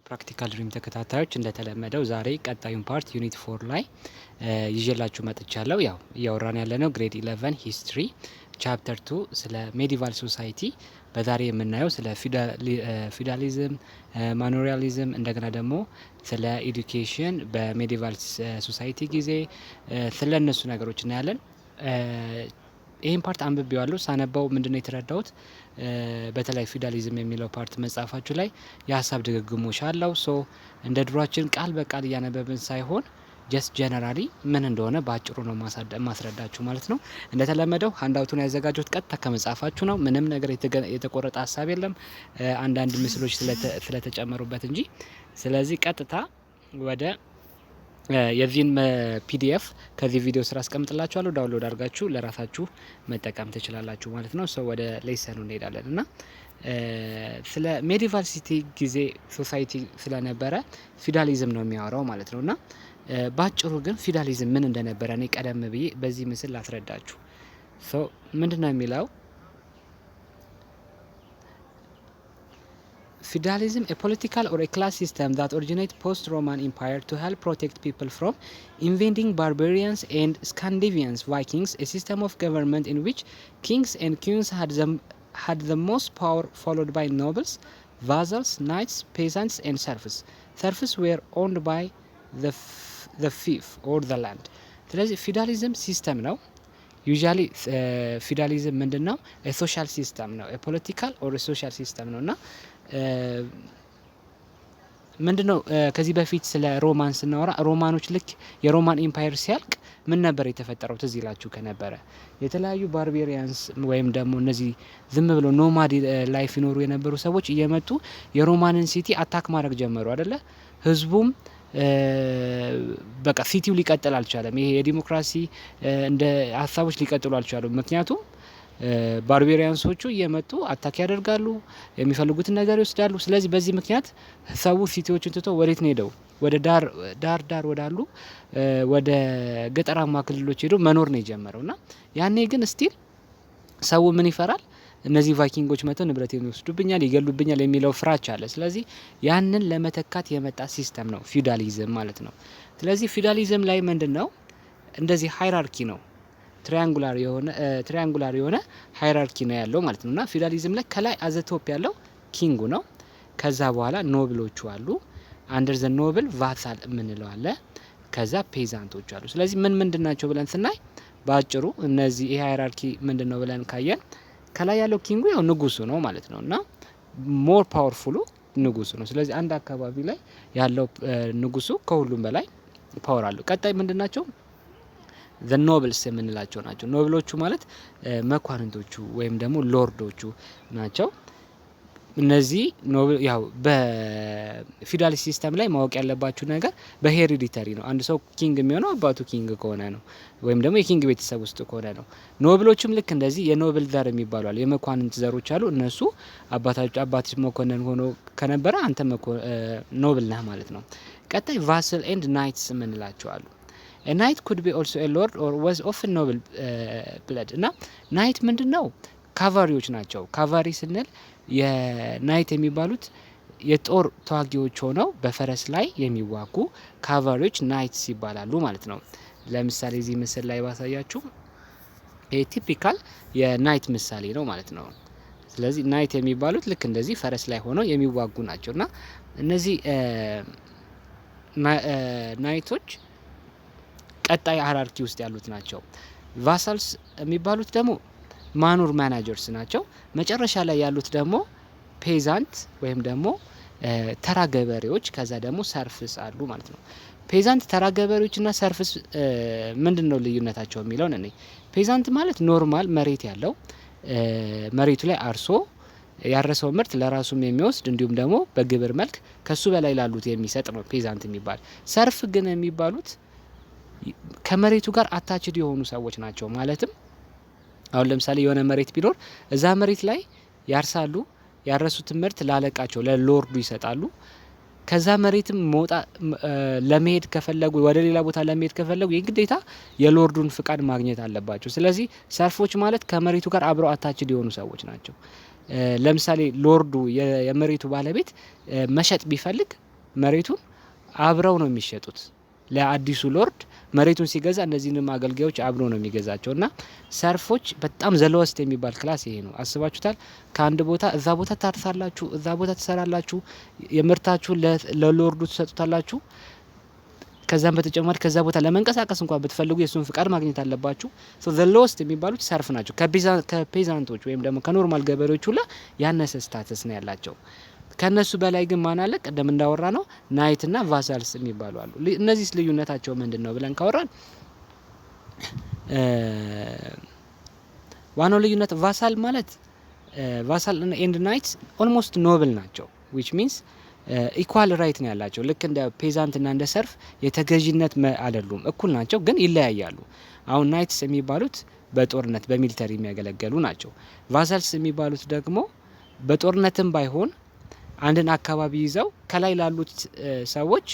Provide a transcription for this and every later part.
ፕራክቲካል ድሪም ተከታታዮች እንደተለመደው ዛሬ ቀጣዩን ፓርት ዩኒት 4 ላይ ይዤላችሁ መጥቻለሁ። ያው እያወራን ያለነው ግሬድ 11 ሂስትሪ ቻፕተር 2 ስለ ሜዲቫል ሶሳይቲ፣ በዛሬ የምናየው ስለ ፊውዳሊዝም፣ ማኖሪያሊዝም እንደገና ደግሞ ስለ ኤዱኬሽን በሜዲቫል ሶሳይቲ ጊዜ ስለ እነሱ ነገሮች እናያለን። ይህን ፓርት አንብቤዋለሁ። ሳነባው ምንድነው የተረዳሁት? በተለይ ፊውዳሊዝም የሚለው ፓርት መጻፋችሁ ላይ የሀሳብ ድግግሞሽ አለው። ሶ እንደ ድሯችን ቃል በቃል እያነበብን ሳይሆን ጀስት ጀነራሊ ምን እንደሆነ በአጭሩ ነው ማስረዳችሁ ማለት ነው። እንደተለመደው ሀንዳውቱን ያዘጋጁት ቀጥታ ከመጻፋችሁ ነው። ምንም ነገር የተቆረጠ ሀሳብ የለም፣ አንዳንድ ምስሎች ስለተጨመሩበት እንጂ። ስለዚህ ቀጥታ ወደ የዚህን ፒዲኤፍ ከዚህ ቪዲዮ ስራ አስቀምጥላችኋለሁ። ዳውንሎድ አድርጋችሁ ለራሳችሁ መጠቀም ትችላላችሁ ማለት ነው። ሰው ወደ ሌሰኑ እንሄዳለን እና ስለ ሜዲቫል ሲቲ ጊዜ ሶሳይቲ ስለነበረ ፊውዳሊዝም ነው የሚያወራው ማለት ነው። እና ባጭሩ ግን ፊውዳሊዝም ምን እንደነበረ እኔ ቀደም ብዬ በዚህ ምስል ላስረዳችሁ። ምንድነው የሚለው? Feudalism, a political or a class system that originates post-Roman Empire to help protect people from invading barbarians and Scandinavian Vikings, a system of government in which kings and queens had the most power, followed by nobles, vassals, knights, peasants and serfs. Serfs were owned by the fief or the land. ስለዚህ ፊውዳሊዝም ሲስተም ነው። ዩዥዋሊ ፊውዳሊዝም ምንድን ነው? ሶሻል ሲስተም ነው። ፖለቲካል ኦር ሶሻል ሲስተም ነው። እና ምንድነው ከዚህ በፊት ስለ ሮማን ስናወራ ሮማኖች ልክ የሮማን ኢምፓየር ሲያልቅ ምን ነበር የተፈጠረው? ትዝ ይላችሁ ከነበረ የተለያዩ ባርቤሪያንስ ወይም ደግሞ እነዚህ ዝም ብሎ ኖማድ ላይፍ ይኖሩ የነበሩ ሰዎች እየመጡ የሮማንን ሲቲ አታክ ማድረግ ጀመሩ አይደለ? ህዝቡም በቃ ሲቲው ሊቀጥል አልቻለም። ይሄ የዲሞክራሲ እንደ ሀሳቦች ሊቀጥሉ አልቻሉም። ምክንያቱም ባርቤሪያንሶቹ እየመጡ አታክ ያደርጋሉ፣ የሚፈልጉትን ነገር ይወስዳሉ። ስለዚህ በዚህ ምክንያት ሰው ሲቲዎችን ትቶ ወዴት ነው ሄደው? ወደ ዳር ወዳሉ ወደ ገጠራማ ክልሎች ሄዶ መኖር ነው የጀመረው። እና ያኔ ግን ስቲል ሰው ምን ይፈራል? እነዚህ ቫይኪንጎች መጥተው ንብረቴን ይወስዱብኛል፣ ይገሉብኛል የሚለው ፍራቻ አለ። ስለዚህ ያንን ለመተካት የመጣ ሲስተም ነው ፊውዳሊዝም ማለት ነው። ስለዚህ ፊውዳሊዝም ላይ ምንድነው? እንደዚህ ሃይራርኪ ነው፣ ትሪያንጉላር የሆነ ሃይራርኪ ነው ያለው ማለት ነው። እና ፊውዳሊዝም ላይ ከላይ አዘቶፕ ያለው ኪንጉ ነው። ከዛ በኋላ ኖብሎቹ አሉ። አንደር ዘ ኖብል ቫሳል የምንለው አለ። ከዛ ፔዛንቶች አሉ። ስለዚህ ምንድን ናቸው ብለን ስናይ በአጭሩ እነዚህ ይሄ ሃይራርኪ ምንድነው ብለን ካየን ከላይ ያለው ኪንጉ ያው ንጉሱ ነው ማለት ነው። እና ሞር ፓወርፉሉ ንጉሱ ነው። ስለዚህ አንድ አካባቢ ላይ ያለው ንጉሱ ከሁሉም በላይ ፓወር አለው። ቀጣይ ምንድን ናቸው? ዘ ኖብልስ የምንላቸው ናቸው። ኖብሎቹ ማለት መኳንንቶቹ ወይም ደግሞ ሎርዶቹ ናቸው። እነዚህ ኖብል ያው በፊውዳል ሲስተም ላይ ማወቅ ያለባችሁ ነገር በሄሪዲተሪ ነው። አንድ ሰው ኪንግ የሚሆነው አባቱ ኪንግ ከሆነ ነው፣ ወይም ደግሞ የኪንግ ቤተሰብ ውስጥ ከሆነ ነው። ኖብሎችም ልክ እንደዚህ የኖብል ዘር የሚባሉ አሉ፣ የመኳንንት ዘሮች አሉ። እነሱ አባትሽ መኮንን ሆኖ ከነበረ አንተ ኖብል ነህ ማለት ነው። ቀጣይ ቫስል ኤንድ ናይትስ የምንላቸው አሉ። ናይት ኩድ ቢ ኦልሶ ኤ ሎርድ ኦር ዋዝ ኦፍን ኖብል ብለድ። እና ናይት ምንድን ነው? ካቫሪዎች ናቸው። ካቫሪ ስንል የናይት የሚባሉት የጦር ተዋጊዎች ሆነው በፈረስ ላይ የሚዋጉ ካቫሪዎች ናይትስ ይባላሉ ማለት ነው። ለምሳሌ እዚህ ምስል ላይ ባሳያችሁ ቲፒካል የናይት ምሳሌ ነው ማለት ነው። ስለዚህ ናይት የሚባሉት ልክ እንደዚህ ፈረስ ላይ ሆነው የሚዋጉ ናቸው። እና እነዚህ ናይቶች ቀጣይ ሃይራርኪ ውስጥ ያሉት ናቸው። ቫሳልስ የሚባሉት ደግሞ ማኑር ማናጀርስ ናቸው። መጨረሻ ላይ ያሉት ደግሞ ፔዛንት ወይም ደግሞ ተራ ገበሬዎች፣ ከዛ ደግሞ ሰርፍስ አሉ ማለት ነው። ፔዛንት፣ ተራ ገበሬዎችና ሰርፍስ ምንድን ነው ልዩነታቸው የሚለውን እኔ ፔዛንት ማለት ኖርማል መሬት ያለው መሬቱ ላይ አርሶ ያረሰው ምርት ለራሱም የሚወስድ እንዲሁም ደግሞ በግብር መልክ ከሱ በላይ ላሉት የሚሰጥ ነው ፔዛንት የሚባል። ሰርፍ ግን የሚባሉት ከመሬቱ ጋር አታችድ የሆኑ ሰዎች ናቸው። ማለትም አሁን ለምሳሌ የሆነ መሬት ቢኖር እዛ መሬት ላይ ያርሳሉ። ያረሱትን ምርት ላለቃቸው ለሎርዱ ይሰጣሉ። ከዛ መሬትም ለመሄድ ከፈለጉ ወደ ሌላ ቦታ ለመሄድ ከፈለጉ የግዴታ የሎርዱን ፍቃድ ማግኘት አለባቸው። ስለዚህ ሰርፎች ማለት ከመሬቱ ጋር አብረው አታችድ የሆኑ ሰዎች ናቸው። ለምሳሌ ሎርዱ የመሬቱ ባለቤት መሸጥ ቢፈልግ መሬቱን አብረው ነው የሚሸጡት። ለአዲሱ ሎርድ መሬቱን ሲገዛ እነዚህንም አገልጋዮች አብሮ ነው የሚገዛቸውና ሰርፎች በጣም ዘለወስት የሚባል ክላስ ይሄ ነው። አስባችሁታል? ከአንድ ቦታ እዛ ቦታ ታርሳላችሁ፣ እዛ ቦታ ትሰራላችሁ፣ የምርታችሁን ለሎርዱ ትሰጡታላችሁ። ከዛም በተጨማሪ ከዛ ቦታ ለመንቀሳቀስ እንኳን ብትፈልጉ የሱን ፍቃድ ማግኘት አለባችሁ። ሶ ዘለወስት የሚባሉት ሰርፍ ናቸው። ከፔዛንቶች ወይም ደግሞ ከኖርማል ገበሬዎች ሁላ ያነሰ ስታተስ ነው ያላቸው። ከነሱ በላይ ግን ማን አለ? ቀደም እንዳወራ ነው ናይት እና ቫሳልስ የሚባሉ አሉ። እነዚህ ልዩነታቸው ምንድነው ብለን ካወራን ዋናው ልዩነት ቫሳል ማለት ቫሳል ኤንድ ናይትስ ኦልሞስት ኖብል ናቸው which means ኢኳል ራይት ነው ያላቸው። ልክ እንደ ፔዛንት እና እንደ ሰርፍ የተገዥነት አይደሉም፣ እኩል ናቸው ግን ይለያያሉ። አሁን ናይትስ የሚባሉት በጦርነት በሚሊተሪ የሚያገለግሉ ናቸው። ቫሳልስ የሚባሉት ደግሞ በጦርነትም ባይሆን አንድን አካባቢ ይዘው ከላይ ላሉት ሰዎች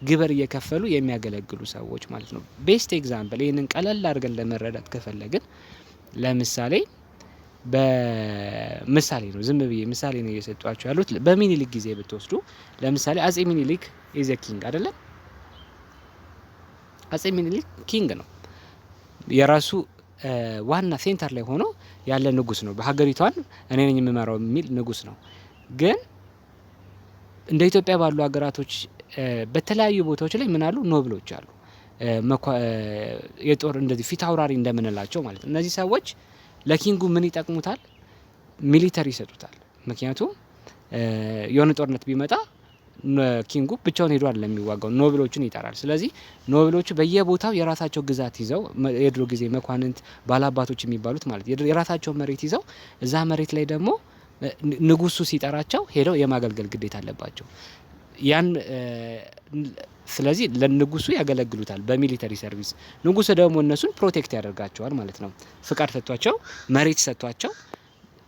ግብር እየከፈሉ የሚያገለግሉ ሰዎች ማለት ነው። ቤስት ኤግዛምፕል ይህንን ቀለል አድርገን ለመረዳት ከፈለግን ለምሳሌ በምሳሌ ነው፣ ዝም ብዬ ምሳሌ ነው እየሰጧቸው ያሉት። በሚኒሊክ ጊዜ ብትወስዱ ለምሳሌ አጼ ሚኒሊክ ኢዝ ኪንግ አይደለም? አጼ ሚኒሊክ ኪንግ ነው። የራሱ ዋና ሴንተር ላይ ሆኖ ያለ ንጉስ ነው። በሀገሪቷን እኔ ነኝ የምመራው የሚል ንጉስ ነው። ግን እንደ ኢትዮጵያ ባሉ ሀገራቶች በተለያዩ ቦታዎች ላይ ምን አሉ? ኖብሎች አሉ፣ የጦር እንደዚህ ፊት አውራሪ እንደምንላቸው ማለት ነው። እነዚህ ሰዎች ለኪንጉ ምን ይጠቅሙታል? ሚሊተሪ ይሰጡታል። ምክንያቱም የሆነ ጦርነት ቢመጣ ኪንጉ ብቻውን ሄዶ አይደለም የሚዋጋው፣ ኖብሎቹን ይጠራል። ስለዚህ ኖብሎቹ በየቦታው የራሳቸው ግዛት ይዘው የድሮ ጊዜ መኳንንት ባላባቶች የሚባሉት ማለት የራሳቸው መሬት ይዘው እዛ መሬት ላይ ደግሞ ንጉሱ ሲጠራቸው ሄደው የማገልገል ግዴታ አለባቸው። ያን ስለዚህ ለንጉሱ ያገለግሉታል በሚሊተሪ ሰርቪስ። ንጉሱ ደግሞ እነሱን ፕሮቴክት ያደርጋቸዋል ማለት ነው። ፍቃድ ሰጥቷቸው መሬት ሰጥቷቸው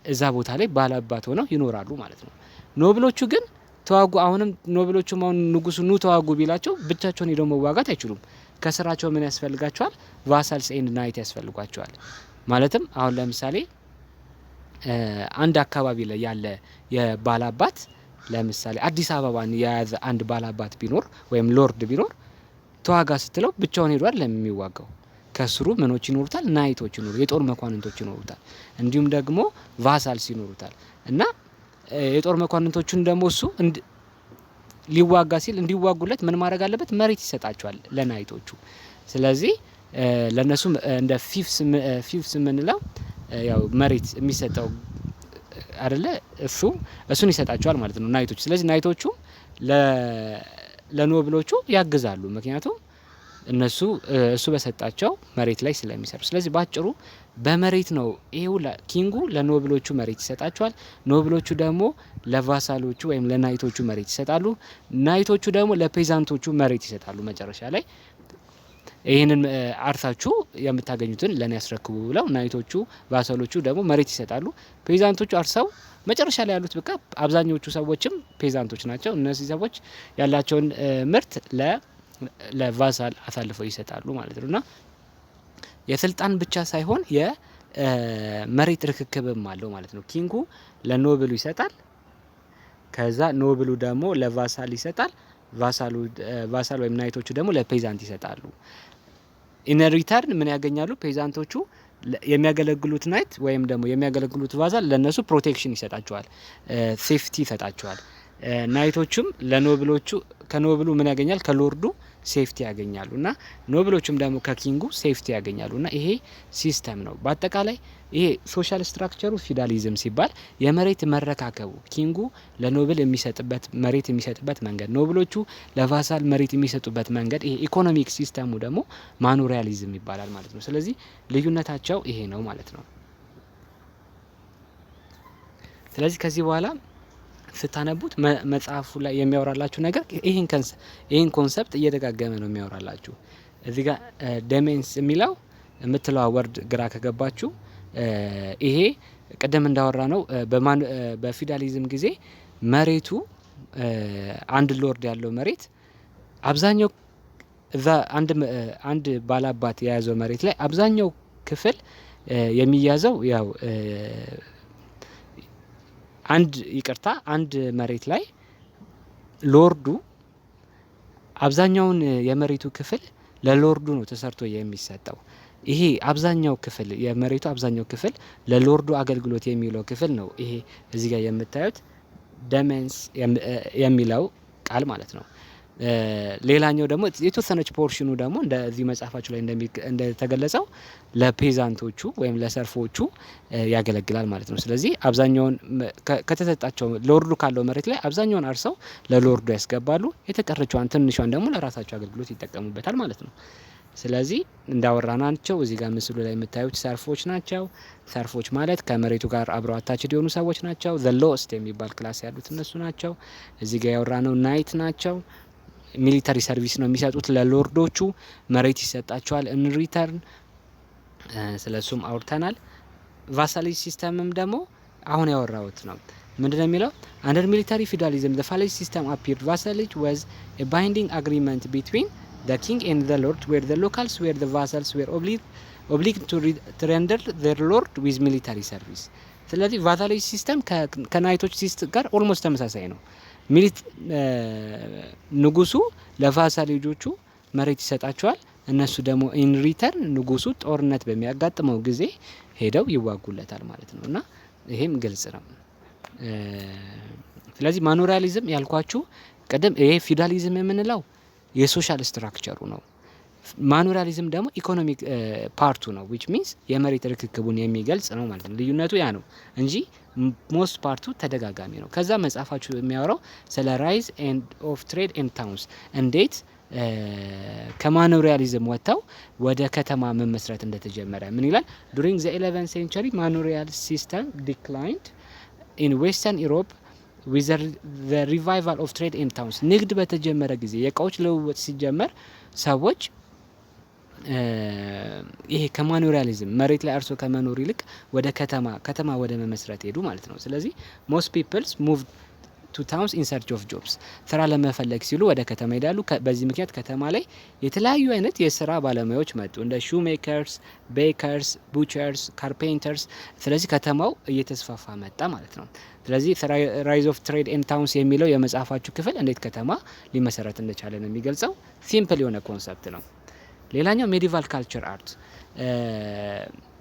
እዛ ቦታ ላይ ባላባት ሆነው ይኖራሉ ማለት ነው። ኖብሎቹ ግን ተዋጉ። አሁንም ኖብሎቹ አሁን ንጉሱ ኑ ተዋጉ ቢላቸው ብቻቸውን ሄደው መዋጋት አይችሉም። ከስራቸው ምን ያስፈልጋቸዋል? ቫሳልስ ኤንድ ናይት ያስፈልጓቸዋል። ማለትም አሁን ለምሳሌ አንድ አካባቢ ላይ ያለ የባላባት ለምሳሌ አዲስ አበባን የያዘ አንድ ባላባት ቢኖር ወይም ሎርድ ቢኖር ተዋጋ ስትለው ብቻውን ሄዷል ለሚዋጋው። ከስሩ ምኖች ይኖሩታል? ናይቶች ይኖሩ፣ የጦር መኳንንቶች ይኖሩታል። እንዲሁም ደግሞ ቫሳልስ ይኖሩታል። እና የጦር መኳንንቶቹን ደግሞ እሱ ሊዋጋ ሲል እንዲዋጉለት ምን ማድረግ አለበት? መሬት ይሰጣቸዋል ለናይቶቹ። ስለዚህ ለነሱ እንደ ፊፍስ የምንለው ያው መሬት የሚሰጠው አይደለ? እሱን ይሰጣቸዋል ማለት ነው ናይቶቹ። ስለዚህ ናይቶቹ ለኖብሎቹ ያግዛሉ፣ ምክንያቱም እሱ በሰጣቸው መሬት ላይ ስለሚሰሩ። ስለዚህ ባጭሩ በመሬት ነው ይሄው ኪንጉ ለኖብሎቹ መሬት ይሰጣቸዋል። ኖብሎቹ ደግሞ ለቫሳሎቹ ወይም ለናይቶቹ መሬት ይሰጣሉ። ናይቶቹ ደግሞ ለፔዛንቶቹ መሬት ይሰጣሉ። መጨረሻ ላይ ይህንን አርሳችሁ የምታገኙትን ለኔ ያስረክቡ ብለው ናይቶቹ ቫሳሎቹ ደግሞ መሬት ይሰጣሉ። ፔዛንቶቹ አርሰው መጨረሻ ላይ ያሉት በቃ አብዛኞቹ ሰዎችም ፔዛንቶች ናቸው። እነዚህ ሰዎች ያላቸውን ምርት ለቫሳል አሳልፈው ይሰጣሉ ማለት ነው። እና የስልጣን ብቻ ሳይሆን የመሬት ርክክብም አለው ማለት ነው። ኪንጉ ለኖብሉ ይሰጣል፣ ከዛ ኖብሉ ደግሞ ለቫሳል ይሰጣል። ቫሳል ወይም ናይቶቹ ደግሞ ለፔዛንት ይሰጣሉ። ኢን ሪተርን ምን ያገኛሉ? ፔዛንቶቹ የሚያገለግሉት ናይት ወይም ደግሞ የሚያገለግሉት ቫሳል ለነሱ ፕሮቴክሽን ይሰጣቸዋል፣ ሴፍቲ ይሰጣቸዋል። ናይቶቹም ለኖብሎቹ ከኖብሉ ምን ያገኛል? ከሎርዱ ሴፍቲ ያገኛሉ። እና ኖብሎቹም ደግሞ ከኪንጉ ሴፍቲ ያገኛሉ። እና ይሄ ሲስተም ነው። በአጠቃላይ ይሄ ሶሻል ስትራክቸሩ ፊውዳሊዝም ሲባል የመሬት መረካከቡ ኪንጉ ለኖብል የሚሰጥበት መሬት የሚሰጥበት መንገድ፣ ኖብሎቹ ለቫሳል መሬት የሚሰጡበት መንገድ፣ ይሄ ኢኮኖሚክ ሲስተሙ ደግሞ ማኖሪያሊዝም ይባላል ማለት ነው። ስለዚህ ልዩነታቸው ይሄ ነው ማለት ነው። ስለዚህ ከዚህ በኋላ ስታነቡት መጽሐፉ ላይ የሚያወራላችሁ ነገር ይህን ኮንሰፕት እየደጋገመ ነው የሚያወራላችሁ። እዚህ ጋር ዶሜንስ የሚለው የምትለዋ ወርድ ግራ ከገባችሁ ይሄ ቅድም እንዳወራ ነው በፊውዳሊዝም ጊዜ መሬቱ አንድ ሎርድ ያለው መሬት አብዛኛው እዛ አንድ ባላባት የያዘው መሬት ላይ አብዛኛው ክፍል የሚያዘው ያው አንድ መሬት ላይ ሎርዱ አብዛኛውን የመሬቱ ክፍል ለሎርዱ ነው ተሰርቶ የሚሰጠው። ይሄ አብዛኛው ክፍል የመሬቱ አብዛኛው ክፍል ለሎርዱ አገልግሎት የሚለው ክፍል ነው። ይሄ እዚህ ጋር የምታዩት ደመንስ የሚለው ቃል ማለት ነው። ሌላኛው ደግሞ የተወሰነች ፖርሽኑ ደግሞ እንደዚህ መጽሐፋችሁ ላይ እንደተገለጸው ለፔዛንቶቹ ወይም ለሰርፎቹ ያገለግላል ማለት ነው። ስለዚህ አብዛኛውን ከተሰጣቸው ሎርዱ ካለው መሬት ላይ አብዛኛውን አርሰው ለሎርዱ ያስገባሉ። የተቀረችዋን ትንሿን ደግሞ ለራሳቸው አገልግሎት ይጠቀሙበታል ማለት ነው። ስለዚህ እንዳወራናቸው እዚህ ጋር ምስሉ ላይ የምታዩት ሰርፎች ናቸው። ሰርፎች ማለት ከመሬቱ ጋር አብረው አታችድ የሆኑ ሰዎች ናቸው። ዘ ሎስት የሚባል ክላስ ያሉት እነሱ ናቸው። እዚህ ጋር ያወራነው ናይት ናቸው። ሚሊተሪ ሰርቪስ ነው የሚሰጡት ለሎርዶቹ። መሬት ይሰጣቸዋል ኢን ሪተርን። ስለሱም አውርተናል። ቫሳሌጅ ሲስተምም ደግሞ አሁን ያወራሁት ነው። ምንድነው የሚለው? አንደር ሚሊተሪ ፊውዳሊዝም ዘ ቫሳሌጅ ሲስተም አፒርድ። ቫሳሌጅ ዋዝ ኤ ባይንዲንግ አግሪመንት ቢትዊን the king and the lord, where the locals were the vassals were obliged to render their lord with military service. ስለዚህ ቫሳሌጅ ሲስተም ከናይቶች ሲስተም ጋር ኦልሞስት ተመሳሳይ ነው። ንጉሱ ለቫሳሌጆቹ መሬት ይሰጣቸዋል። እነሱ ደግሞ ኢን ሪተርን ንጉሱ ጦርነት በሚያጋጥመው ጊዜ ሄደው ይዋጉለታል ማለት ነው። እና ይሄም ግልጽ ነው። ስለዚህ ማኖሪያሊዝም ያልኳችሁ ቀደም ይሄ ፊውዳሊዝም የምንለው የሶሻል ስትራክቸሩ ነው። ማኖሪያሊዝም ደግሞ ኢኮኖሚክ ፓርቱ ነው which means የመሬት ርክክቡን የሚገልጽ ነው ማለት ነው። ልዩነቱ ያ ነው እንጂ ሞስት ፓርቱ ተደጋጋሚ ነው። ከዛ መጽሐፋችሁ የሚያወራው ስለ ራይዝ ኤንድ ኦፍ ትሬድ ኤንድ ታውንስ እንዴት ከማኖሪያሊዝም ወጥተው ወደ ከተማ መመስረት እንደተጀመረ ምን ይላል? during the 11th century manorial system declined in western Europe with the revival of trade in towns. ንግድ በተጀመረ ጊዜ የእቃዎች ልውውጥ ሲጀመር ሰዎች ይሄ ከማኖሪያሊዝም መሬት ላይ አርሶ ከመኖር ይልቅ ወደ ከተማ ወደ መመስረት ሄዱ ማለት ነው። ስለዚህ most peoples moved to towns in search of jobs. ስራ ለመፈለግ ሲሉ ወደ ከተማ ይሄዳሉ። በዚህ ምክንያት ከተማ ላይ የተለያዩ አይነት የስራ ባለሙያዎች መጡ፣ እንደ ሹሜከርስ፣ ቤከርስ፣ ቡቸርስ፣ ካርፔንተርስ። ስለዚህ ከተማው እየተስፋፋ መጣ ማለት ነው። ስለዚህ ራይዝ ኦፍ ትሬድ ኤንድ ታውንስ የሚለው የመጽሐፋችሁ ክፍል እንዴት ከተማ ሊመሰረት እንደቻለ ነው የሚገልጸው። ሲምፕል የሆነ ኮንሰፕት ነው። ሌላኛው ሜዲቫል ካልቸር አርት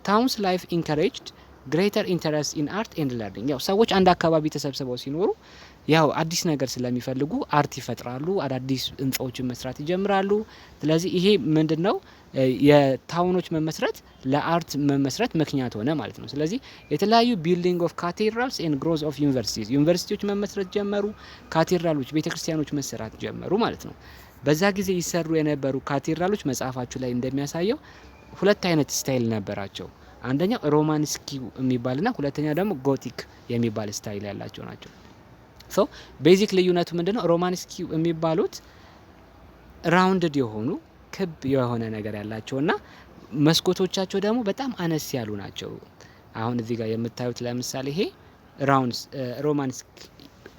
ታውንስ ላይፍ ኢንካሬጅድ ግሬተር ኢንተረስት ኢን አርት ኤንድ ለርኒንግ። ያው ሰዎች አንድ አካባቢ ተሰብስበው ሲኖሩ ያው አዲስ ነገር ስለሚፈልጉ አርት ይፈጥራሉ፣ አዳዲስ ህንጻዎችን መስራት ይጀምራሉ። ስለዚህ ይሄ ምንድነው የታውኖች መመስረት ለአርት መመስረት ምክንያት ሆነ ማለት ነው። ስለዚህ የተለያዩ ቢልዲንግ ኦፍ ካቴድራልስ ኤንድ ግሮዝ ኦፍ ዩኒቨርሲቲዎች መመስረት ጀመሩ፣ ካቴድራሎች ቤተክርስቲያኖች መሰራት ጀመሩ ማለት ነው። በዛ ጊዜ ይሰሩ የነበሩ ካቴድራሎች መጽሐፋችሁ ላይ እንደሚያሳየው ሁለት አይነት ስታይል ነበራቸው። አንደኛው ሮማንስኪው የሚባልና ሁለተኛው ደግሞ ጎቲክ የሚባል ስታይል ያላቸው ናቸው። ሶ ቤዚክ ልዩነቱ ምንድነው? ሮማንስኪው የሚባሉት ራውንድድ የሆኑ ክብ የሆነ ነገር ያላቸውና መስኮቶቻቸው ደግሞ በጣም አነስ ያሉ ናቸው። አሁን እዚህ ጋር የምታዩት ለምሳሌ ይሄ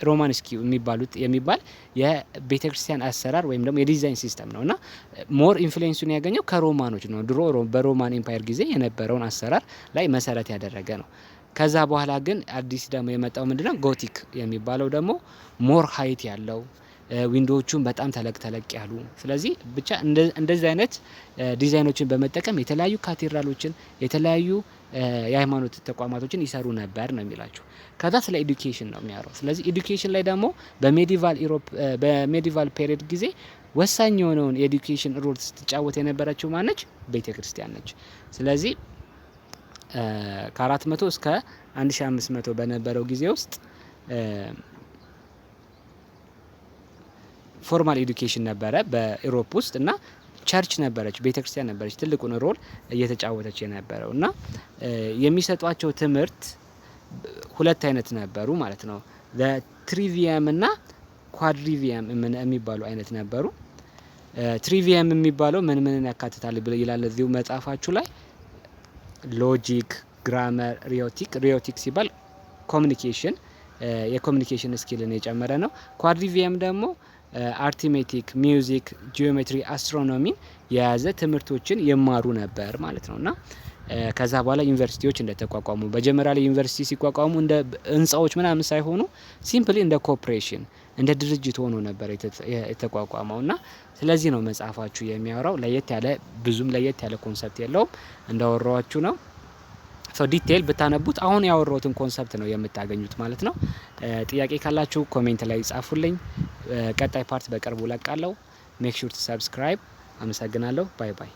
ሮማንስኪው የሚባል የቤተክርስቲያን አሰራር ወይም ደግሞ የዲዛይን ሲስተም ነውና ሞር ኢንፍሉዌንሱን ያገኘው ከሮማኖች ነው። ድሮ በሮማን ኤምፓየር ጊዜ የነበረውን አሰራር ላይ መሰረት ያደረገ ነው። ከዛ በኋላ ግን አዲስ ደግሞ የመጣው ምንድነው? ጎቲክ የሚባለው ደግሞ ሞር ሀይት ያለው ዊንዶዎቹን በጣም ተለቅ ያሉ። ስለዚህ ብቻ እንደዚህ አይነት ዲዛይኖችን በመጠቀም የተለያዩ ካቴድራሎችን የተለያዩ የሃይማኖት ተቋማቶችን ይሰሩ ነበር ነው የሚላችሁ። ከዛ ስለ ኤዱኬሽን ነው የሚያወራው። ስለዚህ ኤዱኬሽን ላይ ደግሞ በሜዲቫል ፔሪየድ ጊዜ ወሳኝ የሆነውን የኤዱኬሽን ሮል ስትጫወት የነበረችው ማነች? ቤተክርስቲያን ነች። ስለዚህ ከ400 እስከ 1500 በነበረው ጊዜ ውስጥ ፎርማል ኤዱኬሽን ነበረ በኢሮፕ ውስጥ እና ቸርች ነበረች፣ ቤተክርስቲያን ነበረች ትልቁን ሮል እየተጫወተች የነበረው እና የሚሰጧቸው ትምህርት ሁለት አይነት ነበሩ ማለት ነው። ትሪቪየም እና ኳድሪቪየም የሚባሉ አይነት ነበሩ። ትሪቪየም የሚባለው ምን ያካትታል ይላል እዚሁ መጽሐፋችሁ ላይ ሎጂክ፣ ግራመር፣ ሪዮቲክ ሲባል ኮሚኒኬሽን የኮሚኒኬሽን ስኪልን የጨመረ ነው። ኳድሪቪየም ደግሞ አርቲሜቲክ፣ ሚውዚክ፣ ጂኦሜትሪ፣ አስትሮኖሚን የያዘ ትምህርቶችን ይማሩ ነበር ማለት ነው እና ከዛ በኋላ ዩኒቨርሲቲዎች እንደተቋቋሙ መጀመሪያ ላይ ዩኒቨርሲቲ ሲቋቋሙ እንደ ህንጻዎች ምናምን ሳይሆኑ ሲምፕሊ እንደ ኮርፖሬሽን እንደ ድርጅት ሆኖ ነበር የተቋቋመውና ስለዚህ ነው መጽሐፋችሁ የሚያወራው ለየት ያለ ብዙም ለየት ያለ ኮንሰፕት የለውም እንዳወራዋችሁ ነው ሶ ዲቴል ብታነቡት አሁን ያወራሁትን ኮንሰፕት ነው የምታገኙት ማለት ነው ጥያቄ ካላችሁ ኮሜንት ላይ ጻፉልኝ ቀጣይ ፓርት በቅርቡ ለቃለሁ ሜክ ሹር ቱ ሰብስክራይብ አመሰግናለሁ ባይ ባይ